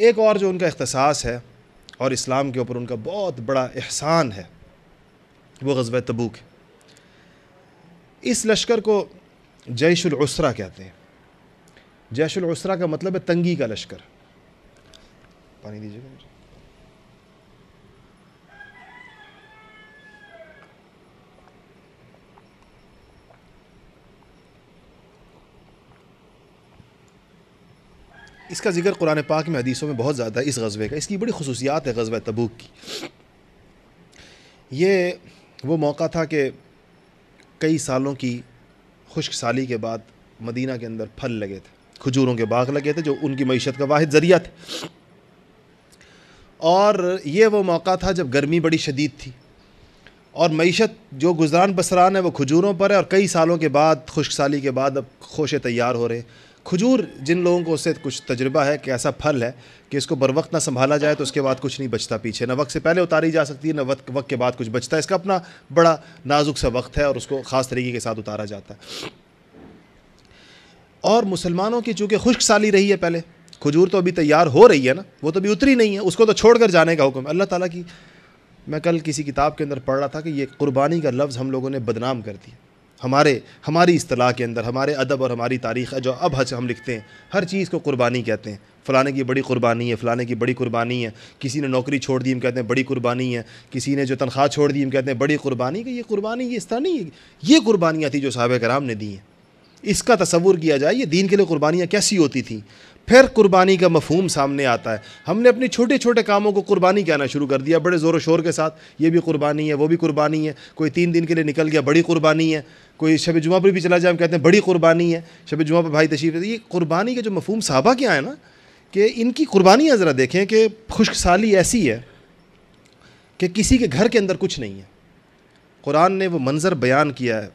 ایک اور جو ان کا اختصاص ہے اور اسلام کے اوپر ان کا بہت بڑا احسان ہے وہ غزوہ تبوک ہے۔ اس لشکر کو جیش العسرہ کہتے ہیں۔ جیش العسرہ کا مطلب ہے تنگی کا لشکر۔ پانی دیجیے گا مجھے۔ اس کا ذکر قرآن پاک میں حدیثوں میں بہت زیادہ ہے اس غزوے کا۔ اس کی بڑی خصوصیات ہے غزوہ تبوک کی۔ یہ وہ موقع تھا کہ کئی سالوں کی خشک سالی کے بعد مدینہ کے اندر پھل لگے تھے، کھجوروں کے باغ لگے تھے جو ان کی معیشت کا واحد ذریعہ تھے، اور یہ وہ موقع تھا جب گرمی بڑی شدید تھی اور معیشت جو گزران بسران ہے وہ کھجوروں پر ہے، اور کئی سالوں کے بعد خشک سالی کے بعد اب خوشے تیار ہو رہے ہیں۔ کھجور جن لوگوں کو اس سے کچھ تجربہ ہے کہ ایسا پھل ہے کہ اس کو بر وقت نہ سنبھالا جائے تو اس کے بعد کچھ نہیں بچتا پیچھے، نہ وقت سے پہلے اتاری جا سکتی ہے نہ وقت کے بعد کچھ بچتا ہے، اس کا اپنا بڑا نازک سا وقت ہے اور اس کو خاص طریقے کے ساتھ اتارا جاتا ہے۔ اور مسلمانوں کی چونکہ خشک سالی رہی ہے، پہلے کھجور تو ابھی تیار ہو رہی ہے نا، وہ تو ابھی اتری نہیں ہے، اس کو تو چھوڑ کر جانے کا حکم ہے اللہ تعالیٰ کی۔ میں کل کسی کتاب کے اندر پڑھ رہا تھا کہ یہ قربانی کا لفظ ہم لوگوں نے بدنام کر دیا ہماری اصطلاح کے اندر، ہمارے ادب اور ہماری تاریخ ہے جو اب ہم لکھتے ہیں، ہر چیز کو قربانی کہتے ہیں۔ فلانے کی بڑی قربانی ہے، فلانے کی بڑی قربانی ہے، کسی نے نوکری چھوڑ دی ہم کہتے ہیں بڑی قربانی ہے، کسی نے جو تنخواہ چھوڑ دی ہم کہتے ہیں بڑی قربانی۔ کہ یہ قربانی یہ اس طرح نہیں ہے، یہ قربانیاں تھیں جو صحابہ کرام نے دی ہیں، اس کا تصور کیا جائے یہ دین کے لیے قربانیاں کیسی ہوتی تھیں۔ پھر قربانی کا مفہوم سامنے آتا ہے۔ ہم نے اپنے چھوٹے چھوٹے کاموں کو قربانی کہنا شروع کر دیا بڑے زور و شور کے ساتھ، یہ بھی قربانی ہے وہ بھی قربانی ہے، کوئی 3 دن کے لیے نکل گیا بڑی قربانی ہے، کوئی شب جمعہ پر بھی چلا جائے ہم کہتے ہیں بڑی قربانی ہے، شب جمعہ پر بھائی تشریف۔ یہ قربانی کا جو مفہوم صحابہ کیا ہے نا، کہ ان کی قربانیاں ذرا دیکھیں کہ خشک سالی ایسی ہے کہ کسی کے گھر کے اندر کچھ نہیں ہے۔ قرآن نے وہ منظر بیان کیا ہے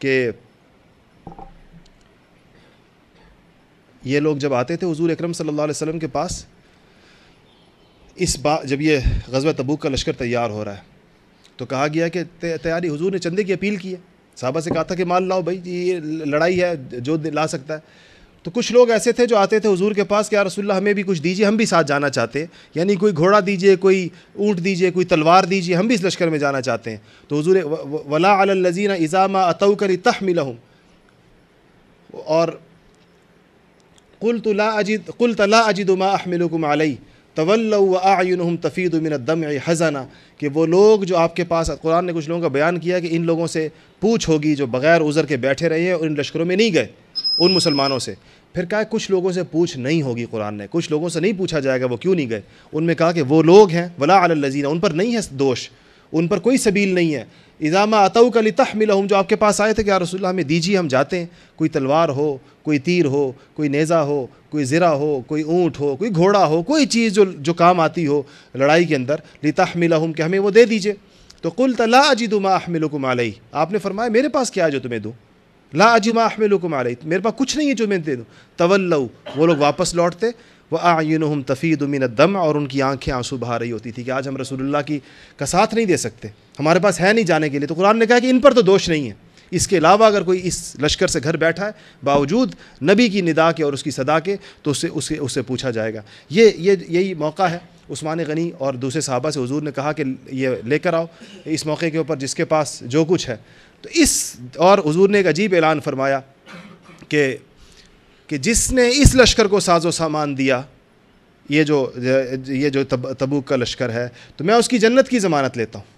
کہ یہ لوگ جب آتے تھے حضور اکرم صلی اللہ علیہ وسلم کے پاس، جب یہ غزوہ تبوک کا لشکر تیار ہو رہا ہے تو کہا گیا کہ تیاری، حضور نے چندے کی اپیل کی ہے، صحابہ سے کہا تھا کہ مال لاؤ بھائی، یہ لڑائی ہے جو لا سکتا ہے۔ تو کچھ لوگ ایسے تھے جو آتے تھے حضور کے پاس کہ یا رسول اللہ ہمیں بھی کچھ دیجیے، ہم بھی ساتھ جانا چاہتے ہیں، یعنی کوئی گھوڑا دیجیے، کوئی اونٹ دیجیے، کوئی تلوار دیجیے، ہم بھی اس لشکر میں جانا چاہتے ہیں۔ تو حضور ولا علی الذین اذا ما اتوک لتحملهم، اور قلت لا اجد ما احملکم علیہ تولوا واعینہم تفیض من الدمع حزنا، کہ وہ لوگ جو آپ کے پاس، قرآن نے کچھ لوگوں کا بیان کیا کہ ان لوگوں سے پوچھ ہوگی جو بغیر عذر کے بیٹھے رہے ہیں اور ان لشکروں میں نہیں گئے، ان مسلمانوں سے۔ پھر کہا کچھ لوگوں سے پوچھ نہیں ہوگی، قرآن نے کچھ لوگوں سے نہیں پوچھا جائے گا وہ کیوں نہیں گئے، ان میں کہا کہ وہ لوگ ہیں ولا علی الذین، ان پر نہیں ہے دوش، ان پر کوئی سبیل نہیں ہے، اذا ما اتوک لتحملهم، جو آپ کے پاس آئے تھے کہ یا رسول اللہ ہمیں دیجیے ہم جاتے ہیں، کوئی تلوار ہو، کوئی تیر ہو، کوئی نیزہ ہو، کوئی زرہ ہو، کوئی اونٹ ہو، کوئی گھوڑا ہو، کوئی چیز جو کام آتی ہو لڑائی کے اندر، لتحملهم، کہ ہمیں وہ دے دیجیے۔ تو قلت لا اجد ما احملکم علیہ، آپ نے فرمایا میرے پاس کیا ہے جو تمہیں دوں، لا اجد ما احملکم علیہ، میرے پاس کچھ نہیں ہے جو میں دے دوں۔ تولوا، وہ لوگ واپس لوٹتے، واعینہم تفیض من الدمع، اور ان کی آنکھیں آنسو بہا رہی ہوتی تھی کہ آج ہم رسول اللہ کا ساتھ نہیں دے سکتے، ہمارے پاس ہے نہیں جانے کے لیے۔ تو قرآن نے کہا کہ ان پر تو دوش نہیں ہے، اس کے علاوہ اگر کوئی اس لشکر سے گھر بیٹھا ہے باوجود نبی کی ندا کے اور اس کی صدا کے تو اس سے پوچھا جائے گا۔ یہی موقع ہے۔ عثمان غنی اور دوسرے صحابہ سے حضور نے کہا کہ یہ لے کر آؤ اس موقع کے اوپر جس کے پاس جو کچھ ہے۔ تو اور حضور نے ایک عجیب اعلان فرمایا کہ جس نے اس لشکر کو ساز و سامان دیا، یہ جو تبوک کا لشکر ہے، تو میں اس کی جنت کی ضمانت لیتا ہوں۔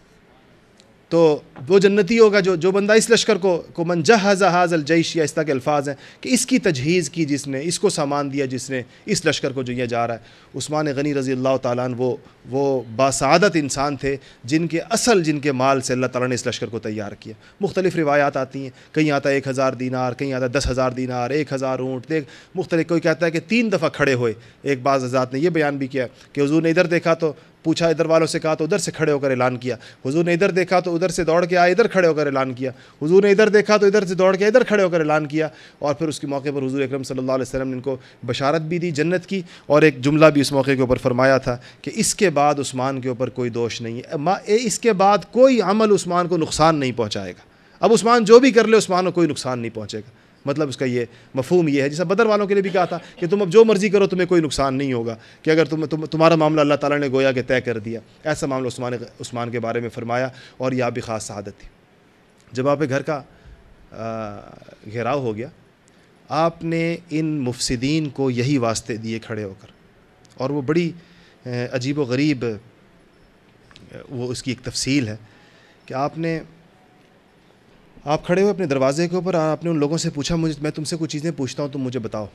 تو وہ جنتی ہوگا جو بندہ اس لشکر کو من جہز ھذا الجیش، یا اس طرح کے الفاظ ہیں کہ اس کی تجہیز کی جس نے، اس کو سامان دیا جس نے اس لشکر کو جو یہ جا رہا ہے۔ عثمان غنی رضی اللہ تعالیٰ عنہ وہ باسعادت انسان تھے جن کے مال سے اللہ تعالیٰ نے اس لشکر کو تیار کیا۔ مختلف روایات آتی ہیں، کہیں آتا ہے 1000 دینار، کہیں آتا ہے 10,000 دینار، 1000 اونٹ، مختلف، کوئی کہتا ہے کہ 3 دفعہ کھڑے ہوئے۔ ایک بعض حضرات نے یہ بیان بھی کیا کہ حضور نے ادھر دیکھا تو پوچھا، ادھر والوں سے کہا تو ادھر سے کھڑے ہو کر اعلان کیا، حضور نے ادھر دیکھا تو ادھر سے دوڑ کے آئے ادھر کھڑے ہو کر اعلان کیا، حضور نے ادھر دیکھا تو ادھر سے دوڑ کے ادھر کھڑے ہو کر اعلان کیا۔ اور پھر اس کے موقع پر حضور اکرم صلی اللہ علیہ وسلم نے ان کو بشارت بھی دی جنت کی، اور ایک جملہ بھی اس موقع کے اوپر فرمایا تھا کہ اس کے بعد عثمان کے اوپر کوئی دوش نہیں ہے، اس کے بعد کوئی عمل عثمان کو نقصان نہیں پہنچائے گا۔ اب عثمان جو بھی کر لے عثمان کو کوئی نقصان نہیں پہنچے گا، مطلب اس کا یہ مفہوم یہ ہے، جیسا بدر والوں کے لیے بھی کہا تھا کہ تم اب جو مرضی کرو تمہیں کوئی نقصان نہیں ہوگا، کہ اگر تمہارا معاملہ اللہ تعالیٰ نے گویا کہ طے کر دیا، ایسا معاملہ عثمان کے بارے میں فرمایا، اور یہ آپ بھی خاص سعادت تھی۔ جب آپ کے گھر کا گھیراؤ ہو گیا، آپ نے ان مفسدین کو یہی واسطے دیے کھڑے ہو کر، اور وہ بڑی عجیب و غریب وہ اس کی ایک تفصیل ہے کہ آپ کھڑے ہوئے اپنے دروازے کے اوپر، آپ نے ان لوگوں سے پوچھا، میں تم سے کچھ چیزیں پوچھتا ہوں، تم مجھے بتاؤ،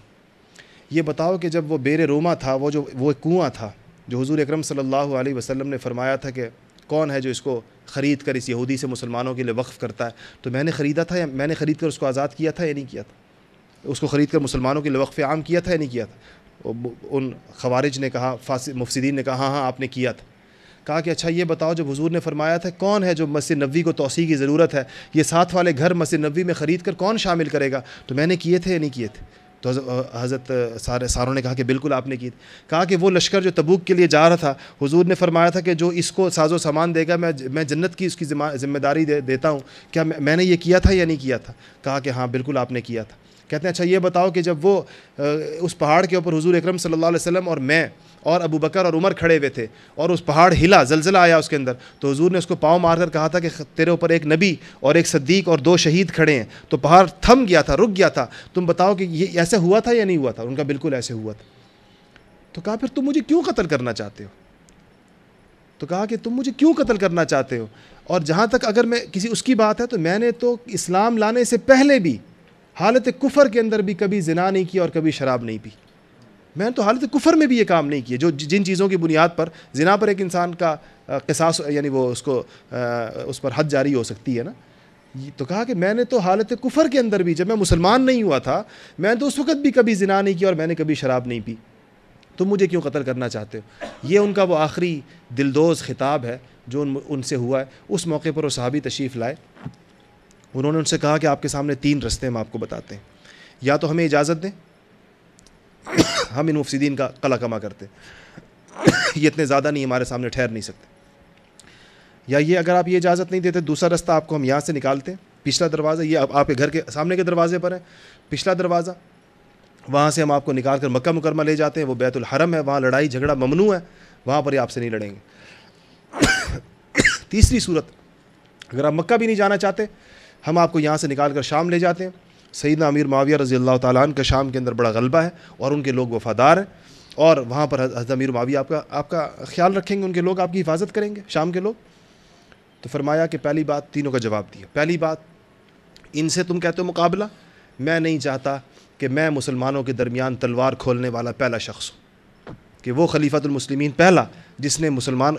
یہ بتاؤ کہ جب وہ بیر روما تھا، وہ کنواں تھا جو حضور اکرم صلی اللہ علیہ وسلم نے فرمایا تھا کہ کون ہے جو اس کو خرید کر اس یہودی سے مسلمانوں کے لیے وقف کرتا ہے، تو میں نے خریدا تھا، یا میں نے خرید کر اس کو آزاد کیا تھا یا نہیں کیا تھا، اس کو خرید کر مسلمانوں کے لیے وقف عام کیا تھا یا نہیں کیا تھا؟ ان خوارج نے کہا، مفسدین نے کہا ہاں آپ نے کیا تھا۔ کہا کہ اچھا یہ بتاؤ، جب حضور نے فرمایا تھا کون ہے جو مسجد نبوی کو توسیع کی ضرورت ہے، یہ ساتھ والے گھر مسجد نبوی میں خرید کر کون شامل کرے گا، تو میں نے کیے تھے یا نہیں کیے تھے؟ تو حضرت ساروں نے کہا کہ بالکل آپ نے کی تھی۔ کہا کہ وہ لشکر جو تبوک کے لیے جا رہا تھا، حضور نے فرمایا تھا کہ جو اس کو ساز و سامان دے گا میں جنت کی اس کی ذمہ داری دیتا ہوں، کیا میں نے یہ کیا تھا یا نہیں کیا تھا؟ کہا کہ ہاں بالکل آپ نے کیا تھا۔ کہتے ہیں اچھا یہ بتاؤ کہ جب وہ اس پہاڑ کے اوپر حضور اکرم صلی اللہ علیہ وسلم اور میں اور ابو بکر اور عمر کھڑے ہوئے تھے، اور اس پہاڑ ہلا، زلزلہ آیا اس کے اندر، تو حضور نے اس کو پاؤں مار کر کہا تھا کہ تیرے اوپر ایک نبی اور ایک صدیق اور 2 شہید کھڑے ہیں، تو پہاڑ تھم گیا تھا، رک گیا تھا، تم بتاؤ کہ یہ ایسے ہوا تھا یا نہیں ہوا تھا؟ ان کا بالکل ایسے ہوا تھا۔ تو کہا پھر تم مجھے کیوں قتل کرنا چاہتے ہو؟ تو کہا کہ تم مجھے کیوں قتل کرنا چاہتے ہو؟ اور جہاں تک اگر میں کسی اس کی بات ہے، تو میں نے تو اسلام لانے سے پہلے بھی حالت کفر کے اندر بھی کبھی زنا نہیں کیا اور کبھی شراب نہیں پی، میں نے تو حالت کفر میں بھی یہ کام نہیں کیے، جو جن چیزوں کی بنیاد پر زنا پر ایک انسان کا قصاص، یعنی وہ اس پر حد جاری ہو سکتی ہے نا۔ تو کہا کہ میں نے تو حالت کفر کے اندر بھی، جب میں مسلمان نہیں ہوا تھا، میں نے تو اس وقت بھی کبھی زنا نہیں کیا اور میں نے کبھی شراب نہیں پی، تم مجھے کیوں قتل کرنا چاہتے ہو؟ یہ ان کا وہ آخری دلدوز خطاب ہے جو ان سے ہوا ہے۔ اس موقع پر وہ صحابی تشریف لائے، انہوں نے ان سے کہا کہ آپ کے سامنے 3 رستے ہم آپ کو بتاتے ہیں، یا تو ہمیں اجازت دیں، ہم ان مفسدین کا قلع کما کرتے، یہ اتنے زیادہ نہیں ہمارے سامنے ٹھہر نہیں سکتے، یا یہ اگر آپ یہ اجازت نہیں دیتے، دوسرا رستہ آپ کو ہم یہاں سے نکالتے ہیں، پچھلا دروازہ یہ آپ کے گھر کے سامنے کے دروازے پر ہے، پچھلا دروازہ وہاں سے ہم آپ کو نکال کر مکہ مکرمہ لے جاتے ہیں، وہ بیت الحرم ہے، وہاں لڑائی جھگڑا ممنوع ہے، وہاں پر آپ سے نہیں لڑیں گے۔ تیسری صورت، اگر آپ مکہ بھی نہیں جانا چاہتے، ہم آپ کو یہاں سے نکال کر شام لے جاتے ہیں، سیدنا امیر معاویہ رضی اللہ تعالیٰ عنہ کا شام کے اندر بڑا غلبہ ہے اور ان کے لوگ وفادار ہیں، اور وہاں پر حضرت امیر معاویہ آپ کا خیال رکھیں گے، ان کے لوگ آپ کی حفاظت کریں گے، شام کے لوگ۔ تو فرمایا کہ پہلی بات، تینوں کا جواب دیا، پہلی بات، ان سے تم کہتے ہو مقابلہ، میں نہیں چاہتا کہ میں مسلمانوں کے درمیان تلوار کھولنے والا پہلا شخص ہوں، کہ وہ خلیفۃ المسلمین پہلا جس نے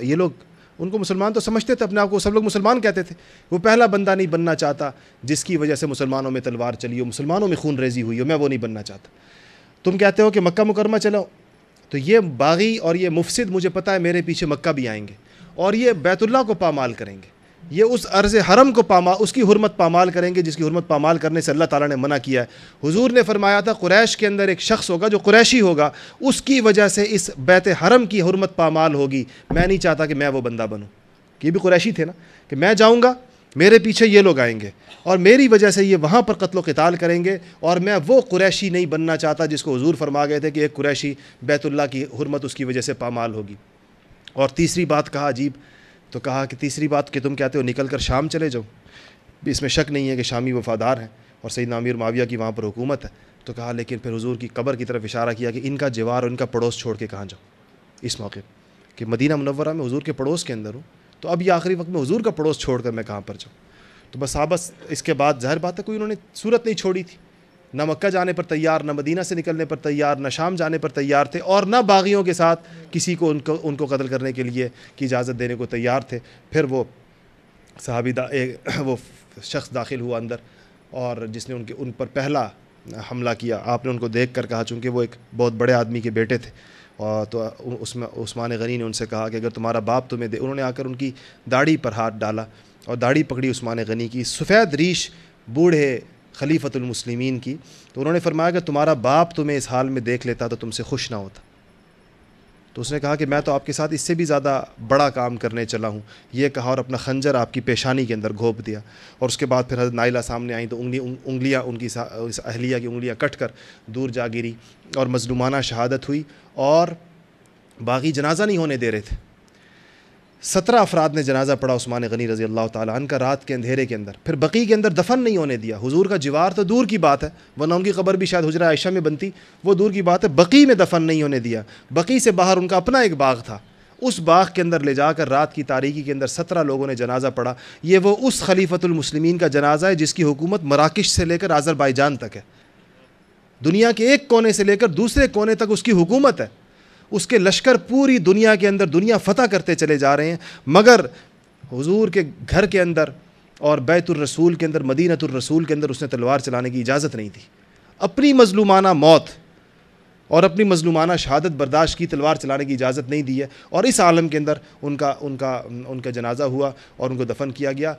یہ لوگ ان کو مسلمان تو سمجھتے تھے، اپنے آپ کو سب لوگ مسلمان کہتے تھے، وہ پہلا بندہ نہیں بننا چاہتا جس کی وجہ سے مسلمانوں میں تلوار چلی ہو، مسلمانوں میں خون ریزی ہوئی ہو، میں وہ نہیں بننا چاہتا۔ تم کہتے ہو کہ مکہ مکرمہ چلو، تو یہ باغی اور یہ مفسد مجھے پتہ ہے میرے پیچھے مکہ بھی آئیں گے، اور یہ بیت اللہ کو پامال کریں گے، یہ اس عرض حرم کو اس کی حرمت پامال کریں گے جس کی حرمت پامال کرنے سے اللہ تعالیٰ نے منع کیا ہے۔ حضور نے فرمایا تھا قریش کے اندر ایک شخص ہوگا جو قریشی ہوگا، اس کی وجہ سے اس بیت حرم کی حرمت پامال ہوگی، میں نہیں چاہتا کہ میں وہ بندہ بنوں۔ یہ بھی قریشی تھے نا، کہ میں جاؤں گا، میرے پیچھے یہ لوگ آئیں گے اور میری وجہ سے یہ وہاں پر قتل و قتال کریں گے، اور میں وہ قریشی نہیں بننا چاہتا جس کو حضور فرما گئے تھے کہ ایک قریشی بیت اللہ کی حرمت اس کی وجہ سے پامال ہوگی۔ اور تیسری بات کہا عجیب، تو کہا کہ تیسری بات کہ تم کہتے ہو نکل کر شام چلے جاؤ، اس میں شک نہیں ہے کہ شامی وفادار ہیں اور سیدنا امیر معاویہ کی وہاں پر حکومت ہے۔ تو کہا لیکن پھر حضور کی قبر کی طرف اشارہ کیا کہ ان کا جوار اور ان کا پڑوس چھوڑ کے کہاں جاؤ، اس موقع کہ مدینہ منورہ میں حضور کے پڑوس کے اندر ہوں، تو اب یہ آخری وقت میں حضور کا پڑوس چھوڑ کر میں کہاں پر جاؤں؟ تو بس آبس اس کے بعد ظاہر بات ہے کوئی انہوں نے صورت نہیں چھوڑی تھی، نہ مکہ جانے پر تیار، نہ مدینہ سے نکلنے پر تیار، نہ شام جانے پر تیار تھے، اور نہ باغیوں کے ساتھ کسی کو ان کو قتل کرنے کے لیے کی اجازت دینے کو تیار تھے۔ پھر وہ صحابی وہ شخص داخل ہوا اندر، اور جس نے ان پر پہلا حملہ کیا، آپ نے ان کو دیکھ کر کہا، چونکہ وہ ایک بہت بڑے آدمی کے بیٹے تھے، اور تو عثمان غنی نے ان سے کہا کہ اگر تمہارا باپ تمہیں دے، انہوں نے آ کر ان کی داڑھی پر ہاتھ ڈالا اور داڑھی پکڑی عثمان غنی کی، سفید ریش بوڑھے خلیفۃ المسلمین کی، تو انہوں نے فرمایا کہ تمہارا باپ تمہیں اس حال میں دیکھ لیتا تو تم سے خوش نہ ہوتا، تو اس نے کہا کہ میں تو آپ کے ساتھ اس سے بھی زیادہ بڑا کام کرنے چلا ہوں، یہ کہا اور اپنا خنجر آپ کی پیشانی کے اندر گھونپ دیا. اور اس کے بعد پھر حضرت نائلہ سامنے آئیں تو انگلیاں ان کی اہلیہ کی انگلیاں کٹ کر دور جا گری اور مظلومانہ شہادت ہوئی. اور باغی جنازہ نہیں ہونے دے رہے تھے. 17 افراد نے جنازہ پڑھا عثمان غنی رضی اللہ تعالیٰ عنہ کا رات کے اندھیرے کے اندر. پھر بقیع کے اندر دفن نہیں ہونے دیا. حضور کا جوار تو دور کی بات ہے، ورنہ ان کی قبر بھی شاید حجرہ عائشہ میں بنتی، وہ دور کی بات ہے. بقیع میں دفن نہیں ہونے دیا. بقیع سے باہر ان کا اپنا ایک باغ تھا، اس باغ کے اندر لے جا کر رات کی تاریکی کے اندر 17 لوگوں نے جنازہ پڑھا. یہ وہ اس خلیفۃ المسلمین کا جنازہ ہے جس کی حکومت مراکش سے لے کر آذربائیجان تک ہے. دنیا کے ایک کونے سے لے کر دوسرے کونے تک اس کی حکومت ہے. اس کے لشکر پوری دنیا کے اندر دنیا فتح کرتے چلے جا رہے ہیں، مگر حضور کے گھر کے اندر اور بیت الرسول کے اندر، مدینۃ الرسول کے اندر اس نے تلوار چلانے کی اجازت نہیں دی. اپنی مظلومانہ موت اور اپنی مظلومانہ شہادت برداشت کی، تلوار چلانے کی اجازت نہیں دی ہے. اور اس عالم کے اندر ان کا جنازہ ہوا اور ان کو دفن کیا گیا.